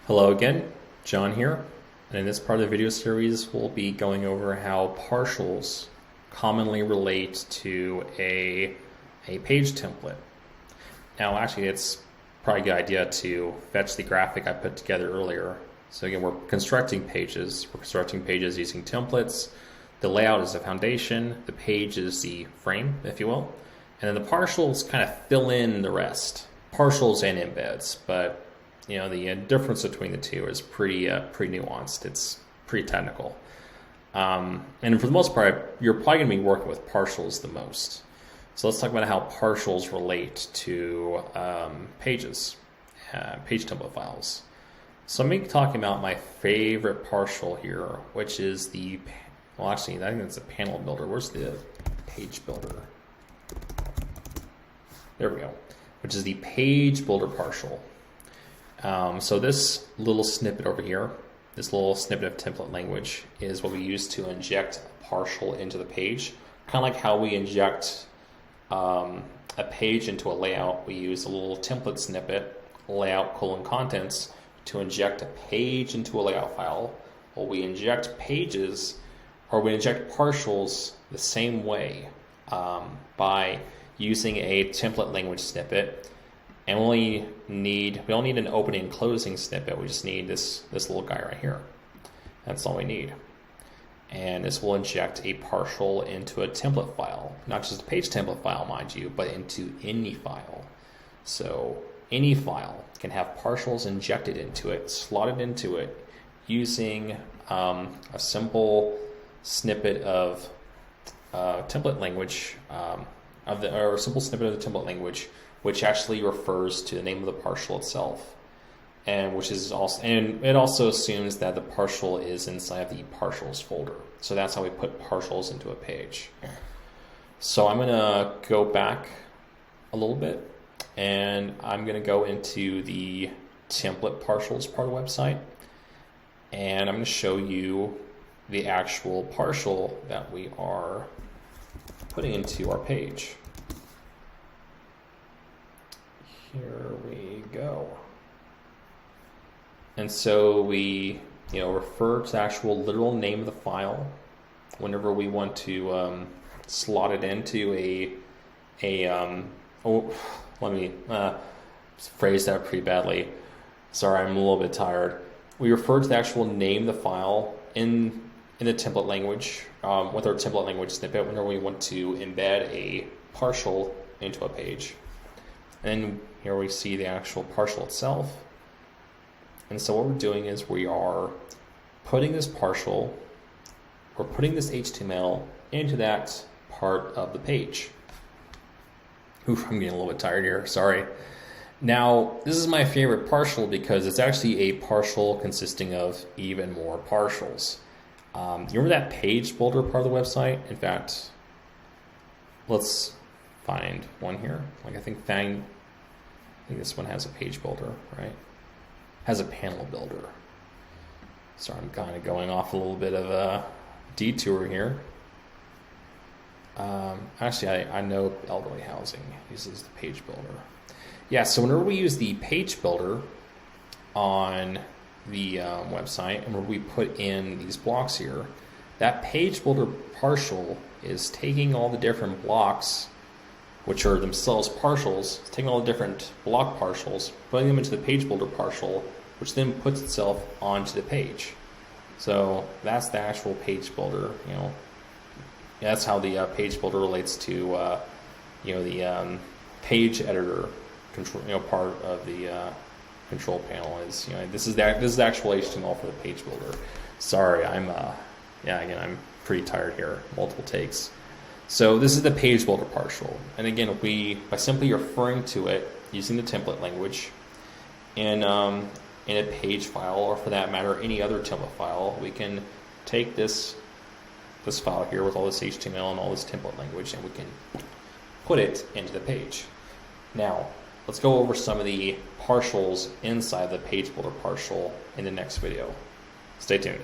Hello again, John here, and in this part of the video series we'll be going over how partials commonly relate to a page template. Now actually it's probably a good idea to fetch the graphic I put together earlier. So again, we're constructing pages. We're constructing pages using templates. The layout is the foundation, the page is the frame, if you will, and then the partials kind of fill in the rest. Partials and embeds, but you know, the difference between the two is pretty nuanced. It's pretty technical. And for the most part, you're probably going to be working with partials the most. So let's talk about how partials relate to pages, page template files. So I'm going to be talking about my favorite partial here, which is the, well actually I think it's a panel builder. Where's the page builder? There we go. Which is the page builder partial. So this little snippet over here, this little snippet of template language is what we use to inject a partial into the page. Kind of like how we inject a page into a layout, we use a little template snippet, layout : contents, to inject a page into a layout file. Well, we inject pages, or we inject partials the same way by using a template language snippet. And we don't need an opening and closing snippet. We just need this little guy right here. That's all we need. And this will inject a partial into a template file, not just a page template file, mind you, but into any file. So any file can have partials injected into it, slotted into it, using a simple snippet of template language, or a simple snippet of the template language, which actually refers to the name of the partial itself, and it also assumes that the partial is inside of the partials folder. So that's how we put partials into a page. So I'm gonna go back a little bit, and I'm gonna go into the template partials part of the website, and I'm gonna show you the actual partial that we are putting into our page. Here we go. And so we, refer to the actual literal name of the file whenever we want to slot it into let me phrase that pretty badly. Sorry, I'm a little bit tired. We refer to the actual name of the file in the template language with our template language snippet whenever we want to embed a partial into a page. And here we see the actual partial itself. And so what we're doing is we are putting this partial, we're putting this HTML into that part of the page. Oof, I'm getting a little bit tired here, sorry. Now, this is my favorite partial because it's actually a partial consisting of even more partials. You remember that page builder part of the website? In fact, let's find one here. I think this one has a page builder, right? Has a panel builder. So I'm kind of going off a little bit of a detour here. Actually, I know Elderly Housing uses the page builder. Yeah, so whenever we use the page builder on the website, and when we put in these blocks here, that page builder partial is taking all the different blocks, which are themselves partials, taking all the different block partials, putting them into the page builder partial, which then puts itself onto the page. So that's the actual page builder. That's how the page builder relates to the page editor control, part of the control panel is this is the actual HTML for the page builder. Sorry, I'm pretty tired here. Multiple takes. So this is the page builder partial, and again, by simply referring to it using the template language in a page file, or for that matter any other template file, we can take this file here with all this HTML and all this template language, and we can put it into the page. Now let's go over some of the partials inside the page builder partial in the next video. Stay tuned.